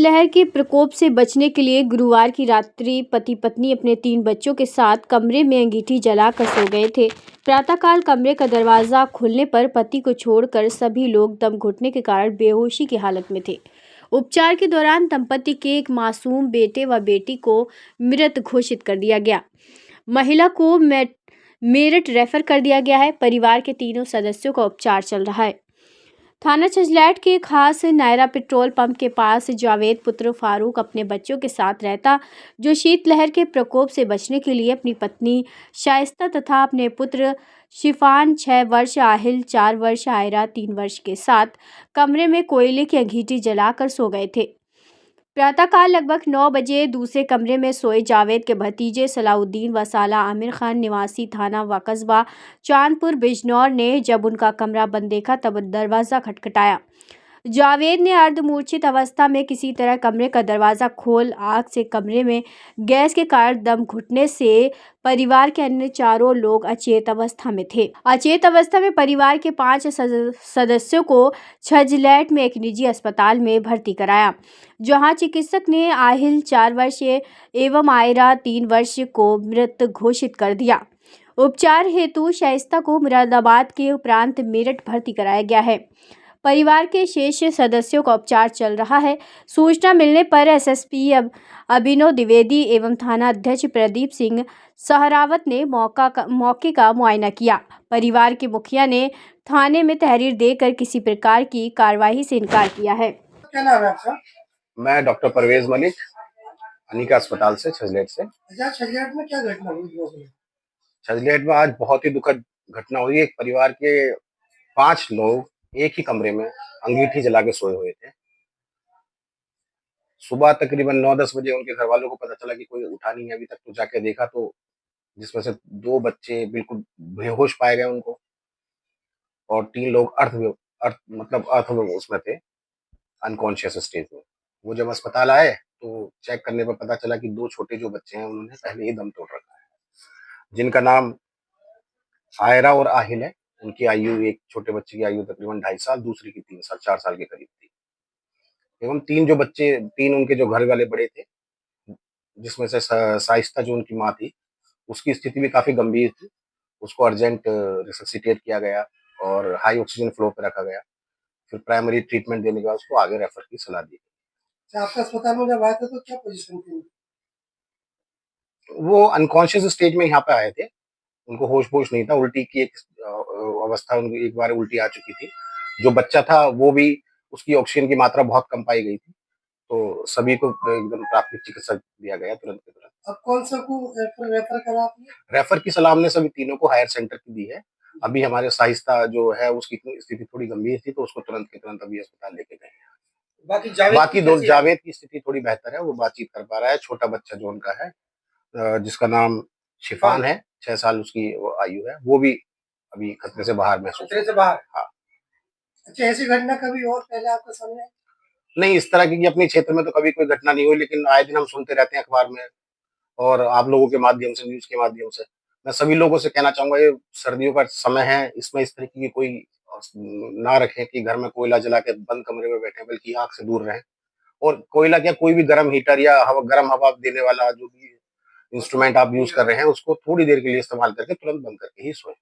शीतलहर के प्रकोप से बचने के लिए गुरुवार की रात्रि पति पत्नी अपने 3 बच्चों के साथ कमरे में अंगीठी जलाकर सो गए थे। प्रातःकाल कमरे का दरवाजा खुलने पर पति को छोड़कर सभी लोग दम घुटने के कारण बेहोशी की हालत में थे। उपचार के दौरान दंपति के एक मासूम बेटे व बेटी को मृत घोषित कर दिया गया। महिला को मेरठ रेफर कर दिया गया है। परिवार के तीनों सदस्यों का उपचार चल रहा है। थाना छजलैट के खास नायरा पेट्रोल पंप के पास जावेद पुत्र फारूक अपने बच्चों के साथ रहता, जो शीतलहर के प्रकोप से बचने के लिए अपनी पत्नी शाइस्ता तथा अपने पुत्र शिफान 6 वर्ष, आहिल 4 वर्ष, आयरा 3 वर्ष के साथ कमरे में कोयले की अंगीठी जलाकर सो गए थे। प्रातःकाल लगभग 9 बजे दूसरे कमरे में सोए जावेद के भतीजे सलाउद्दीन व साला आमिर खान निवासी थाना व कस्बा चांदपुर बिजनौर ने जब उनका कमरा बंद देखा तब दरवाज़ा खटखटाया। जावेद ने अर्धमूर्छित अवस्था में किसी तरह कमरे का दरवाज़ा खोल आग से कमरे में गैस के कारण दम घुटने से परिवार के अन्य चारों लोग अचेत अवस्था में थे। अचेत अवस्था में परिवार के 5 सदस्यों को छजलैट में एक निजी अस्पताल में भर्ती कराया, जहां चिकित्सक ने आहिल 4 वर्ष एवं आयरा 3 वर्ष को मृत घोषित कर दिया। उपचार हेतु शाइस्ता को मुरादाबाद के उपरांत मेरठ भर्ती कराया गया है। परिवार के शेष सदस्यों का उपचार चल रहा है। सूचना मिलने पर एसएसपी अभिनव द्विवेदी एवं थाना अध्यक्ष प्रदीप सिंह सहरावत ने मौके का मुआयना किया। परिवार के मुखिया ने थाने में तहरीर देकर किसी प्रकार की कार्रवाई से इनकार किया है। क्या नाम है आपका? मैं डॉक्टर परवेज मलिक, अनिका अस्पताल से, छजलेट से। छजलेट में क्या घटना हुई? छजलेट में आज बहुत ही दुखद घटना हुई। एक परिवार के 5 लोग एक ही कमरे में अंगीठी जला के सोए हुए थे। सुबह तकरीबन 9-10 बजे उनके घर वालों को पता चला कि कोई उठा नहीं है अभी तक, तो जाके देखा तो जिसमें से 2 बच्चे बिल्कुल बेहोश पाए गए उनको, और 3 लोग अर्थ में उसमें थे, अनकॉन्शियस स्टेज में। वो जब अस्पताल आए तो चेक करने पर पता चला कि 2 छोटे जो बच्चे हैं उन्होंने पहले ही दम तोड़ रखा है, जिनका नाम आयरा और आहिल है। उनकी आयु, एक छोटे बच्चे की आयु तकरीबन 2.5 साल, दूसरी की 3 साल 4 साल के करीब थी। एवं 3 उनके जो घर वाले बड़े थे, जिसमें से शाइस्ता जो उनकी माँ थी, उसकी स्थिति भी काफी गंभीर थी। उसको अर्जेंट रिससिटेट किया गया और हाई ऑक्सीजन फ्लो पे रखा गया। फिर प्राइमरी ट्रीटमेंट देने के बाद उसको आगे रेफर की सलाह दी। आपके अस्पताल में जब आए थे तो क्या पोजीशन थी? वो अनकॉन्शियस स्टेज में यहाँ पे आए थे, उनको होश नहीं था। उल्टी की एक अवस्था, उनकी एक बार उल्टी आ चुकी थी। जो बच्चा था वो भी, उसकी ऑक्सीजन की मात्रा बहुत कम पाई गई थी, तो सभी को एकदम प्राथमिक चिकित्सा दिया गया तुरंत के तुरंत। अब कौन सा को रेफर करा आपने? रेफर की सलाह हमने सभी तीनों को हायर सेंटर की दी है। अभी हमारे शाइस्ता जो है उसकी स्थिति थोड़ी गंभीर थी, तो उसको तुरंत के तुरंत अभी अस्पताल लेके गए हैं। बाकी जावेद की स्थिति थोड़ी बेहतर है, वो बातचीत कर पा रहा है। छोटा बच्चा जो उनका है, जिसका नाम शिफान है, 6 साल उसकी वो आयु है, वो भी अभी खतरे से बाहर महसूस। खतरे से बाहर? हाँ। अच्छा, ऐसी घटना कभी और पहले आपके सामने? नहीं, इस तरह की अपने क्षेत्र में तो कभी कोई घटना नहीं हुई, लेकिन आए दिन हम सुनते रहते हैं अखबार में और आप लोगों के माध्यम से, न्यूज़ के माध्यम से। मैं सभी लोगों से कहना चाहूँगा, ये सर्दियों का समय है, इसमें इस तरीके की कोई ना रखें कि घर में कोयला जला के बंद कमरे में बैठें, बल्कि आग से दूर रहें। और कोयला क्या, कोई भी गर्म हीटर या गर्म हवा देने वाला जो भी इंस्ट्रूमेंट आप यूज़ कर रहे हैं, उसको थोड़ी देर के लिए इस्तेमाल करके तुरंत बंद करके ही सोएं।